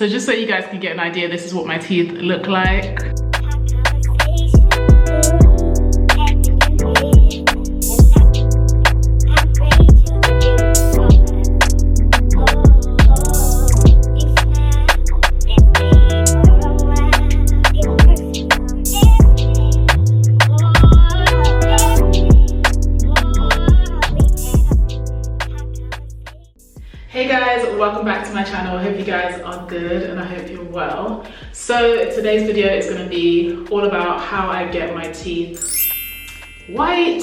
So just so you guys can get an idea, this is what my teeth look like. Hey guys, welcome back to my channel. I hope you guys are good and I hope you're well. So today's video is going to be all about how I get my teeth white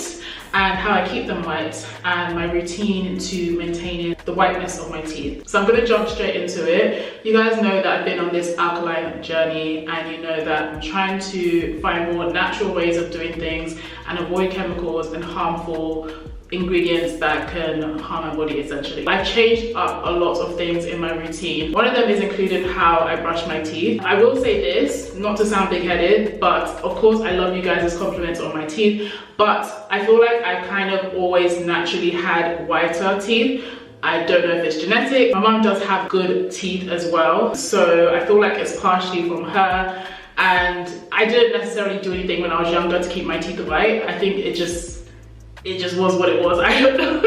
and how I keep them white and my routine to maintaining the whiteness of my teeth. So I'm going to jump straight into it. You guys know that I've been on this alkaline journey and you know that I'm trying to find more natural ways of doing things and avoid chemicals and harmful ingredients that can harm my body essentially. I've changed up a lot of things in my routine. One of them is including how I brush my teeth. I will say this, not to sound big-headed, but of course I love you guys' compliments on my teeth, but I feel like I kind of always naturally had whiter teeth. I don't know if it's genetic. My mum does have good teeth as well, so I feel like it's partially from her, and I didn't necessarily do anything when I was younger to keep my teeth white. I think it just was what it was. I don't know.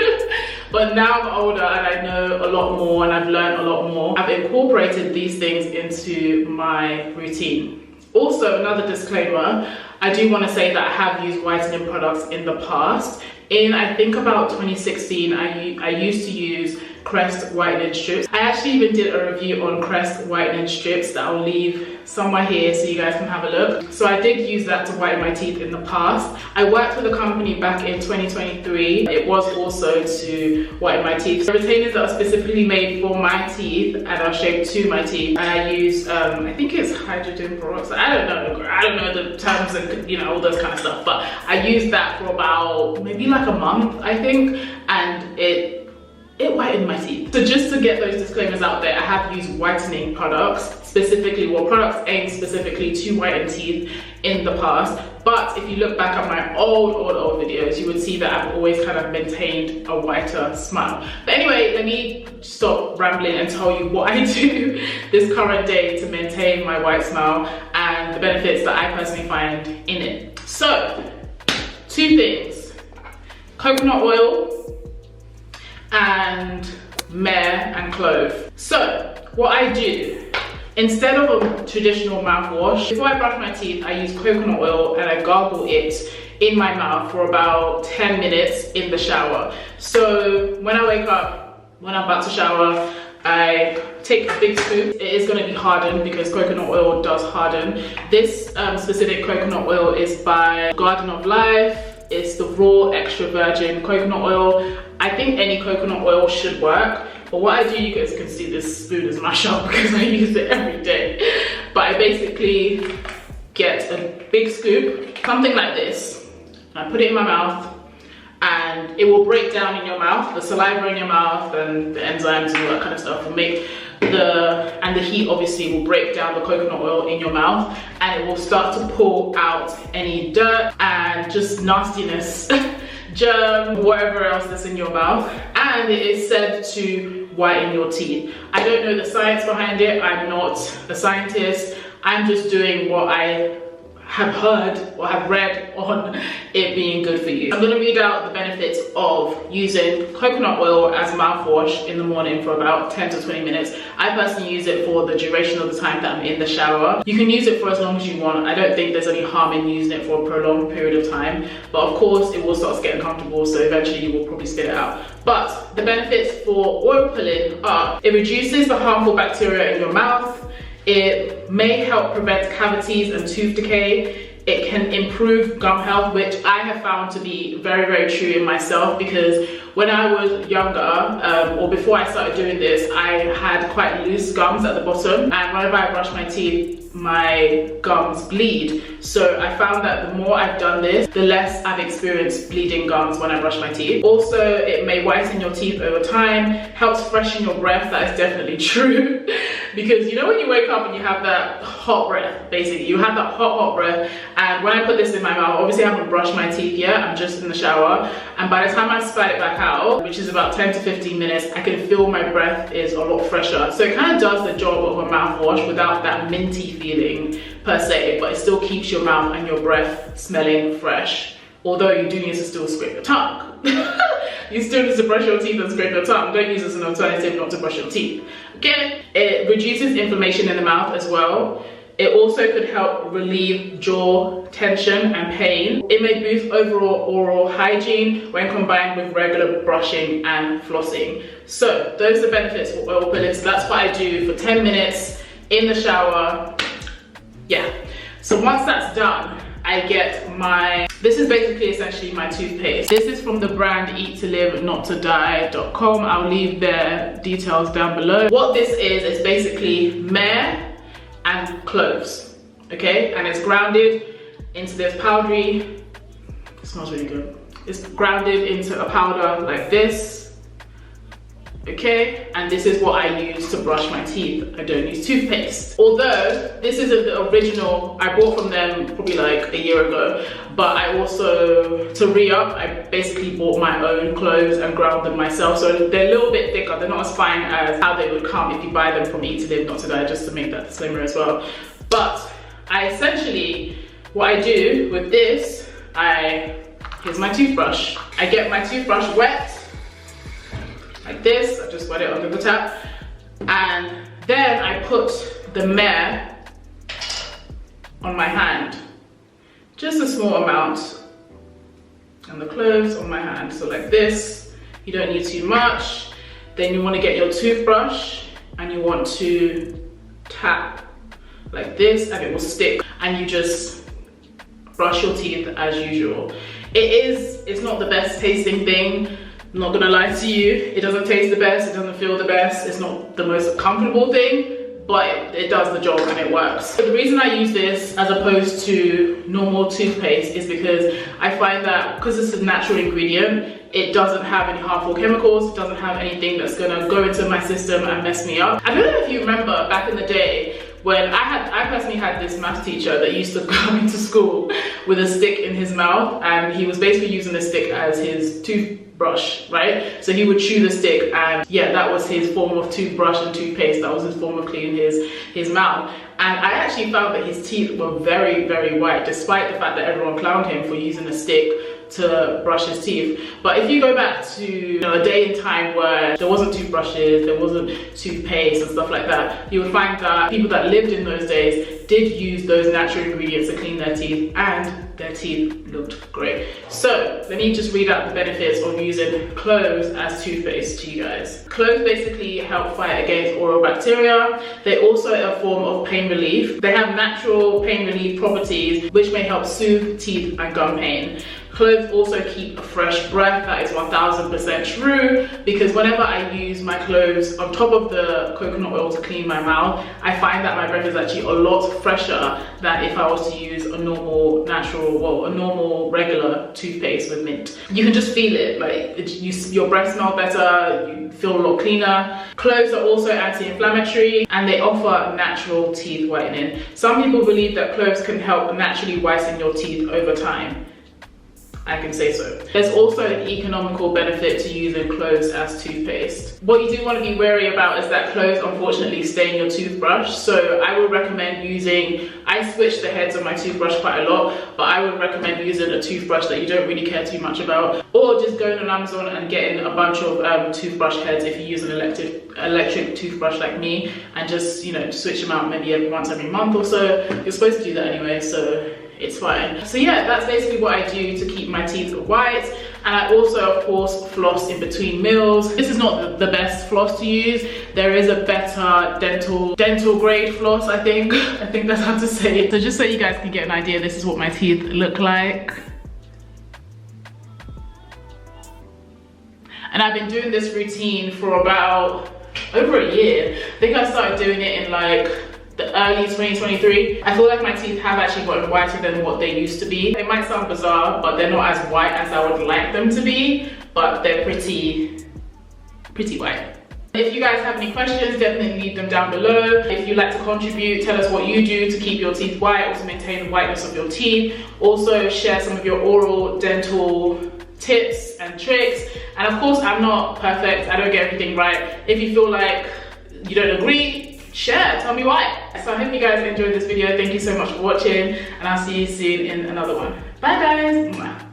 But now I'm older and I know a lot more and I've learned a lot more. I've incorporated these things into my routine. Also, another disclaimer, I do want to say that I have used whitening products in the past. In I think about 2016, I used to use Crest whitening strips. I actually even did a review on Crest whitening strips that I'll leave somewhere here so you guys can have a look. So I did use that to whiten my teeth in the past. I worked with a company back in 2023. It was also to whiten my teeth. The retainers that are specifically made for my teeth and are shaped to my teeth. And I use, I think it's hydrogen peroxide. I don't know the terms and you know all those kind of stuff. But I used that for about maybe like a month, I think, and it whitened my teeth. So just to get those disclaimers out there, I have used whitening products, products aimed specifically to whiten teeth in the past. But if you look back at my old videos, you would see that I've always kind of maintained a whiter smile. But anyway, let me stop rambling and tell you what I do this current day to maintain my white smile and the benefits that I personally find in it. So, two things: coconut oil and Myrhh Clove. So what I do, instead of a traditional mouthwash, before I brush my teeth, I use coconut oil and I gargle it in my mouth for about 10 minutes in the shower. So when I wake up, when I'm about to shower, I take a big scoop. It is going to be hardened because coconut oil does harden. This specific coconut oil is by Garden of Life. It's the raw extra virgin coconut oil. I think any coconut oil should work, but what I do, you guys can see this spoon is mashed up because I use it every day. But I basically get a big scoop, something like this, and I put it in my mouth, and it will break down in your mouth. The saliva in your mouth and the enzymes and all that kind of stuff will make the heat obviously will break down the coconut oil in your mouth, and it will start to pull out any dirt and just nastiness, germ, whatever else that's in your mouth, and it is said to whiten your teeth. I don't know the science behind it. I'm not a scientist. I'm just doing what I have heard or have read on it being good for you. I'm going to read out the benefits of using coconut oil as mouthwash in the morning for about 10 to 20 minutes. I personally use it for the duration of the time that I'm in the shower. You can use it for as long as you want. I don't think there's any harm in using it for a prolonged period of time, but of course it will start getting comfortable, so eventually you will probably spit it out. But the benefits for oil pulling are: it reduces the harmful bacteria in your mouth. It may help prevent cavities and tooth decay. It can improve gum health, which I have found to be very, very true in myself, because when I was younger, or before I started doing this, I had quite loose gums at the bottom, and whenever I brush my teeth, my gums bleed. So I found that the more I've done this, the less I've experienced bleeding gums when I brush my teeth. Also, it may whiten your teeth over time, helps freshen your breath. That is definitely true. Because you know when you wake up and you have that hot breath, basically. You have that hot breath, and when I put this in my mouth, obviously I haven't brushed my teeth yet, I'm just in the shower, and by the time I spat it back out, which is about 10 to 15 minutes, I can feel my breath is a lot fresher. So it kind of does the job of a mouthwash without that minty feeling per se, but it still keeps your mouth and your breath smelling fresh. Although you do need to still scrape your tongue. You still need to brush your teeth and scrape your tongue. Don't use this as an alternative not to brush your teeth. Okay? It reduces inflammation in the mouth as well. It also could help relieve jaw tension and pain. It may boost overall oral hygiene when combined with regular brushing and flossing. So those are the benefits of oil pulling. So that's what I do for 10 minutes in the shower. Yeah. So once that's done, I get my, this is basically essentially my toothpaste. This is from the brand eattolivenottodie.com. I'll leave their details down below. What this is basically Myrrh and cloves, okay? And it's grounded into this powdery, it smells really good. It's grounded into a powder like this, okay? And this is what I use to brush my teeth. I don't use toothpaste. Although this isn't the original, I bought from them probably like a year ago, but I also, to re-up, I basically bought my own cloves and ground them myself. So they're a little bit thicker. They're not as fine as how they would come if you buy them from Eat to Live Not to Die, just to make that disclaimer as well. But I essentially, what I do with this, here's my toothbrush. I get my toothbrush wet, like this. I just wet it under the tap, and then I put the Myrrh on my hand, just a small amount, and the cloves on my hand. So like this, you don't need too much. Then you want to get your toothbrush and you want to tap like this, and it will stick, and you just brush your teeth as usual. It's not the best tasting thing, I'm not gonna lie to you. It doesn't taste the best, it doesn't feel the best, it's not the most comfortable thing, but it does the job and it works. So the reason I use this as opposed to normal toothpaste is because I find that because it's a natural ingredient, it doesn't have any harmful chemicals, it doesn't have anything that's gonna go into my system and mess me up. I don't know if you remember back in the day when I personally had this math teacher that used to come into school with a stick in his mouth, and he was basically using the stick as his toothbrush, right? So he would chew the stick, and yeah, that was his form of toothbrush and toothpaste. That was his form of cleaning his mouth. And I actually found that his teeth were very, very white, despite the fact that everyone clowned him for using a stick to brush his teeth. But if you go back to a day in time where there wasn't toothbrushes, there wasn't toothpaste and stuff like that, you would find that people that lived in those days did use those natural ingredients to clean their teeth, and their teeth looked great. So let me just read out the benefits of using cloves as toothpaste to you guys. Cloves basically help fight against oral bacteria. They're also a form of pain relief. They have natural pain relief properties which may help soothe teeth and gum pain. Cloves also keep a fresh breath. That is 1000% true, because whenever I use my cloves on top of the coconut oil to clean my mouth, I find that my breath is actually a lot fresher than if I was to use a normal regular toothpaste with mint. You can just feel it, like your breath smells better, you feel a lot cleaner. Cloves are also anti-inflammatory, and they offer natural teeth whitening. Some people believe that cloves can help naturally whiten your teeth over time. I can say so. There's also an economical benefit to using cloves as toothpaste. What you do want to be wary about is that cloves unfortunately stain your toothbrush, so I would recommend I switch the heads of my toothbrush quite a lot, but I would recommend using a toothbrush that you don't really care too much about, or just going on Amazon and getting a bunch of toothbrush heads if you use an electric toothbrush like me, and just switch them out maybe once every month or so. You're supposed to do that anyway, so it's fine. So yeah, that's basically what I do to keep my teeth white. And I also, of course, floss in between meals. This is not the best floss to use. There is a better dental grade floss, I think. I think that's how to say it. So just so you guys can get an idea, this is what my teeth look like. And I've been doing this routine for about over a year. I think I started doing it in like the early 2023. I feel like my teeth have actually gotten whiter than what they used to be. It might sound bizarre, but they're not as white as I would like them to be, but they're pretty white. If you guys have any questions, definitely leave them down below. If you'd like to contribute, tell us what you do to keep your teeth white or to maintain the whiteness of your teeth. Also share some of your oral dental tips and tricks. And of course, I'm not perfect, I don't get everything right. If you feel like you don't agree, share, tell me why. So I hope you guys enjoyed this video. Thank you so much for watching, and I'll see you soon in another one. Bye guys.